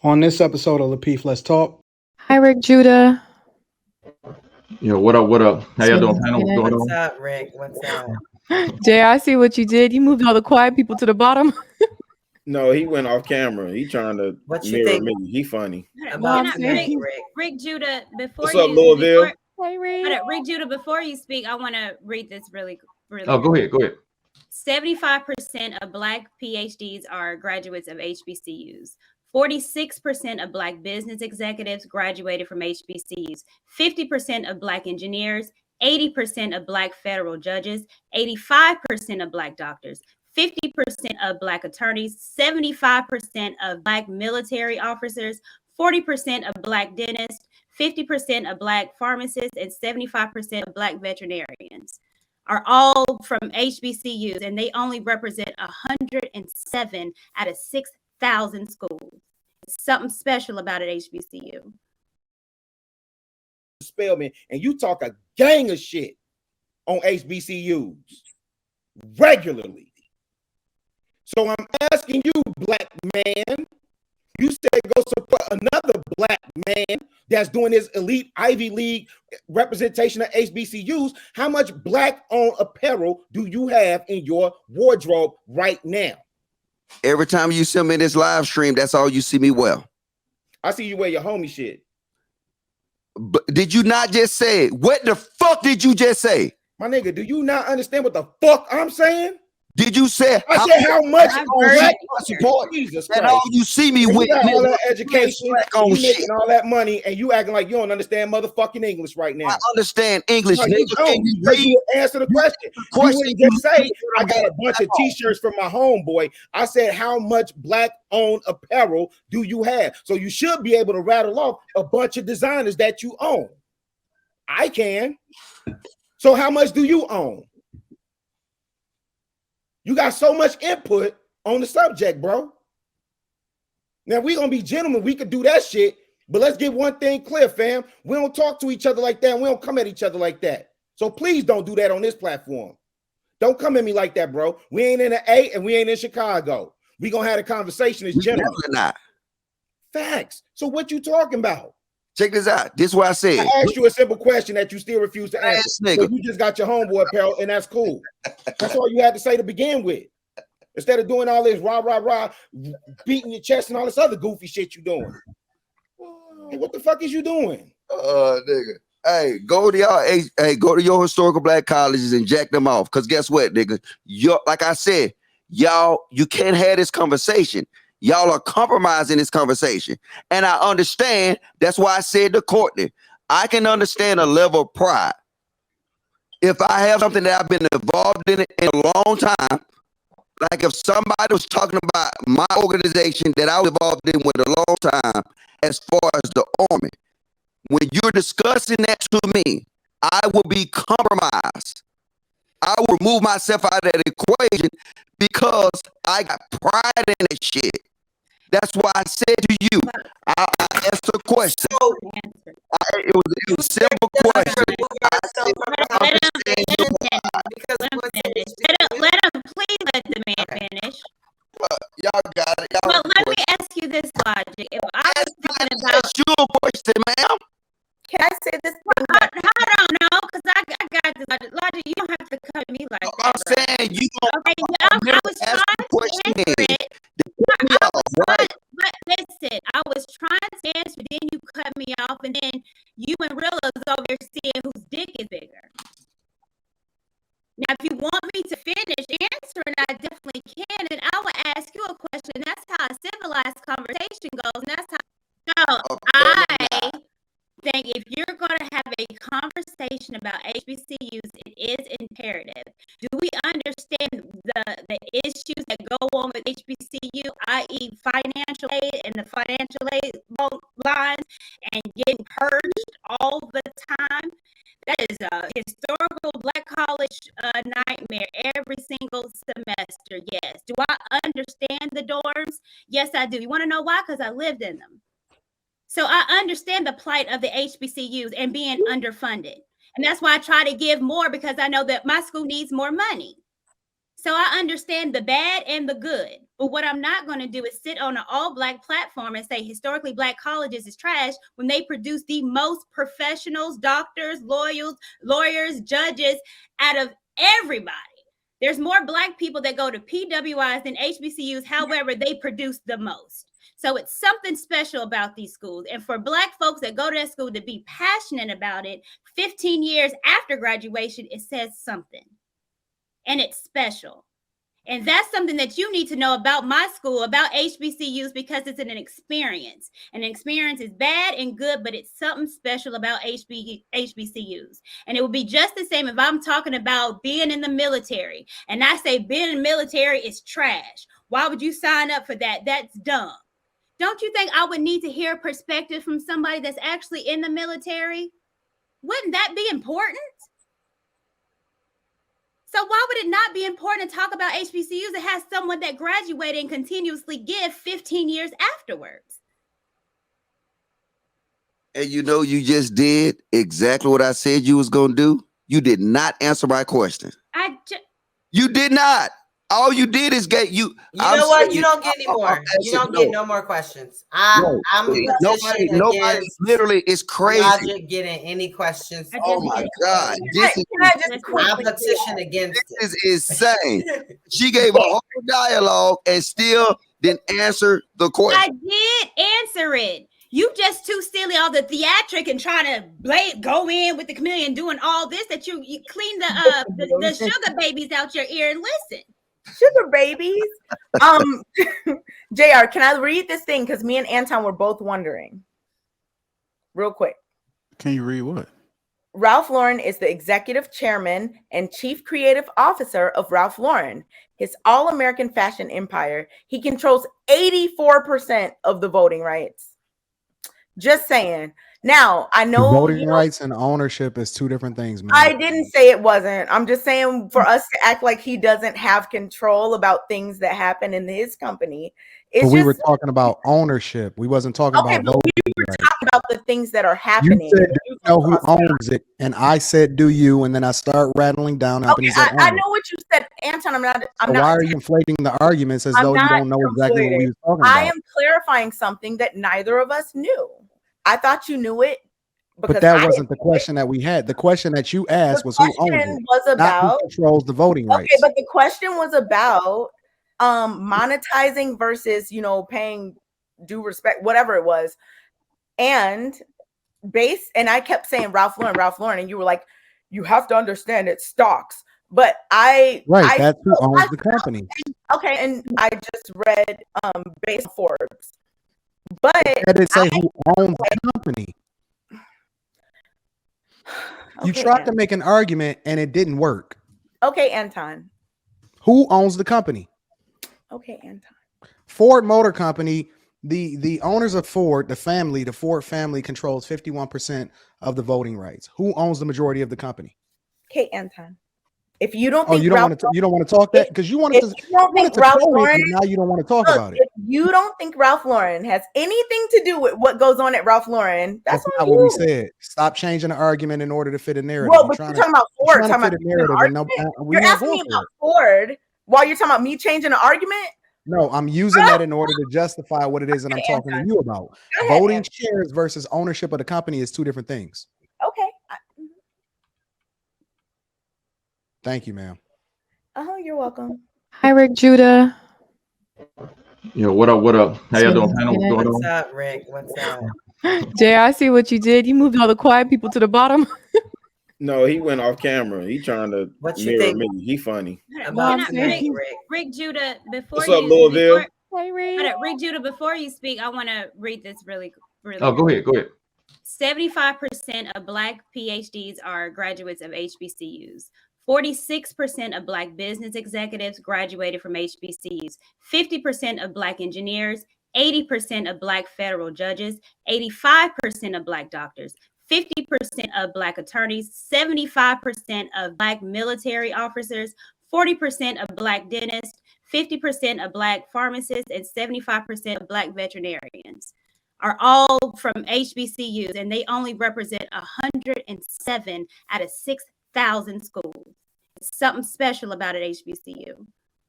On this episode of Lapeef Let's Talk. Hi, Rick Judah. Yo, what up? What up? How y'all doing, panel? What's going What's on? up, Rick? What's up? Jay, I see what you did. You moved all the quiet people to the bottom. No, he went off camera. He trying to What you mirror think? me. He funny. About I'm tonight, saying- Rick. Rick Judah, before What's you, up, Louisville? Hey, Rick. hold up, Rick Judah, before you speak, I want to read this really. Oh, go ahead. Go ahead. 75% of Black PhDs are graduates of HBCUs. 46% of Black business executives graduated from HBCUs. 50% of Black engineers, 80% of Black federal judges, 85% of Black doctors, 50% of Black attorneys, 75% of Black military officers, 40% of Black dentists, 50% of Black pharmacists, and 75% of Black veterinarians are all from HBCUs, and they only represent 107 out of 6,000 schools. It's something special about an HBCU. Spellman, and you talk a gang of shit on HBCUs regularly. So I'm asking you, black man, you said go support another black man that's doing this elite Ivy League representation of HBCUs. How much black-owned apparel do you have in your wardrobe right now? Every time you send me this live stream, that's all you see me wear. I see you wear your homie shit. But did you not just say it? What the fuck did you just say? My nigga, do you not understand what the fuck I'm saying? Did you say I said how much I've on heard black it. support? Jesus and Christ. all you see me You with? got all nigga, that education, on you shit. making all that money, and you acting like you don't understand motherfucking English right now. I understand English, No, you nigga. don't, Can you because read? you answer the question. question You wouldn't just say, I got a you- bunch of t-shirts from my homeboy. I said, how much black-owned apparel do you have? So you should be able to rattle off a bunch of designers that you own. I can. So how much do you own? You got so much input on the subject, bro. Now, we're going to be gentlemen. We could do that shit, but let's get one thing clear, fam. We don't talk to each other like that, and we don't come at each other like that. So please don't do that on this platform. Don't come at me like that, bro. We ain't in the A and we ain't in Chicago. We going to have a conversation as We gentlemen. definitely not. Facts. So what you talking about? Check this out. This is what I said. I asked you a simple question that you still refuse to answer. Ass So nigga. you just got your homeboy apparel, and that's cool. That's all you had to say to begin with. Instead of doing all this rah, beating your chest and all this other goofy shit you doing. Hey, what the fuck is you doing? Nigga. Hey, go to y'all. Hey, go to your historical black colleges and jack them off. Cause guess what, nigga? Like I said, y'all, you can't have this conversation. Y'all are compromising this conversation. And I understand. That's why I said to Courtney, I can understand a level of pride. If I have something that I've been involved in a long time, like if somebody was talking about my organization that I was involved in with a long time, as far as the Army, when you're discussing that to me, I will be compromised. I will remove myself out of that equation because I got pride in that shit. That's why I said to you, I asked a question. It was a simple question. I said, I understand your Let him please let the man finish. y'all got it. Y'all But let me question. ask you this logic. If I was thinking about, That's your question, ma'am. Can I say this? I don't know, because I got this logic. You don't have to cut me like I'm that. bro. saying you don't Okay, I was ask trying the to question answer then. it. Me I off, was right? trying, but listen, I was trying to answer, then you cut me off, and then you and Rilla's over there seeing whose dick is bigger. Now, if you want me to finish answering, I definitely can, and I will ask you a question. That's how a civilized conversation goes, and that's how. So I think if you're going to have a conversation about HBCUs, it is imperative. Do we understand the issues that go on with HBCU, i.e. financial aid and the financial aid lines and getting purged all the time? That is a historical black college nightmare every single semester. Yes. Do I understand the dorms? Yes, I do. You want to know why? Because I lived in them. So I understand the plight of the HBCUs and being underfunded. And that's why I try to give more, because I know that my school needs more money. So I understand the bad and the good. But what I'm not going to do is sit on an all-black platform and say historically black colleges is trash when they produce the most professionals, doctors, lawyers, judges out of everybody. There's more black people that go to PWIs than HBCUs. However, they produce the most. So it's something special about these schools. And for black folks that go to that school to be passionate about it, 15 years after graduation, it says something. And it's special. And that's something that you need to know about my school, about HBCUs, because it's an experience. And an experience is bad and good, but it's something special about HBCUs. And it would be just the same if I'm talking about being in the military. And I say being in the military is trash. Why would you sign up for that? That's dumb. Don't you think I would need to hear a perspective from somebody that's actually in the military? Wouldn't that be important? So why would it not be important to talk about HBCUs that has someone that graduated and continuously give 15 years afterwards? And you know, you just did exactly what I said you was going to do. You did not answer my question. You did not. All you did is get you. You know what? You don't get any more. You don't get no more questions. I'm nobody. Literally, it's crazy. I'm not getting any questions. Oh my God! I'm petition against it. This is insane. She gave a whole dialogue and still didn't answer the question. I did answer it. You just too silly, all the theatric and trying to go in with the chameleon doing all this that you clean the sugar babies out your ear and listen. Sugar babies. JR, can I read this thing? Because me and Anton were both wondering. Real quick. Can you read what? Ralph Lauren is the executive chairman and chief creative officer of Ralph Lauren, his all-American fashion empire. He controls 84% of the voting rights. Just saying. Now, I know voting rights and ownership is two different things, man. I didn't say it wasn't. I'm just saying for us to act like he doesn't have control about things that happen in his company. But we were talking about ownership. We wasn't talking about voting. We were talking about the things that are happening. You said, do you know who owns it? And I said, do you? And then I start rattling down. Okay, I know what you said, Anton. I'm not. Why are you inflating the arguments as though you don't know exactly what we were talking about? I am clarifying something that neither of us knew. I thought you knew it. But that wasn't the question that we had. The question that you asked was who owns it, not who controls the voting rights. Okay, but the question was about monetizing versus, paying due respect, whatever it was. And I kept saying Ralph Lauren, and you were like, you have to understand it's stocks. But that's who owns the company. Okay, and I just read based on Forbes. But I didn't say who owns the company. You tried to make an argument and it didn't work. Okay, Anton. Who owns the company? Okay, Anton. Ford Motor Company, the owners of Ford, the Ford family controls 51% of the voting rights. Who owns the majority of the company? Okay, Anton. If you don't think you don't want to talk that because you wanted to Ralph Lauren, now you don't want to talk about it. If you don't think Ralph Lauren has anything to do with what goes on at Ralph Lauren, that's not what we said. Stop changing the argument in order to fit a narrative. Well, but you're talking about Ford. You're asking me about Ford while you're talking about me changing the argument. No, I'm using that in order to justify what it is that I'm talking to you about. Voting shares versus ownership of the company is two different things. Okay. Thank you, ma'am. You're welcome. Hi, Rick Judah. What up? How y'all doing? What's up, Rick? What's up? Jay, I see what you did. You moved all the quiet people to the bottom. No, he went off camera. He trying to mirror me. He funny. Rick Judah, before What's up, Louisville? Rick Judah, before you speak, I want to read this really. Oh, go ahead. 75% of Black PhDs are graduates of HBCUs. 46% of Black business executives graduated from HBCUs, 50% of Black engineers, 80% of Black federal judges, 85% of Black doctors, 50% of Black attorneys, 75% of Black military officers, 40% of Black dentists, 50% of Black pharmacists, and 75% of Black veterinarians are all from HBCUs, and they only represent 107 out of 6,000 schools. something special about an HBCU.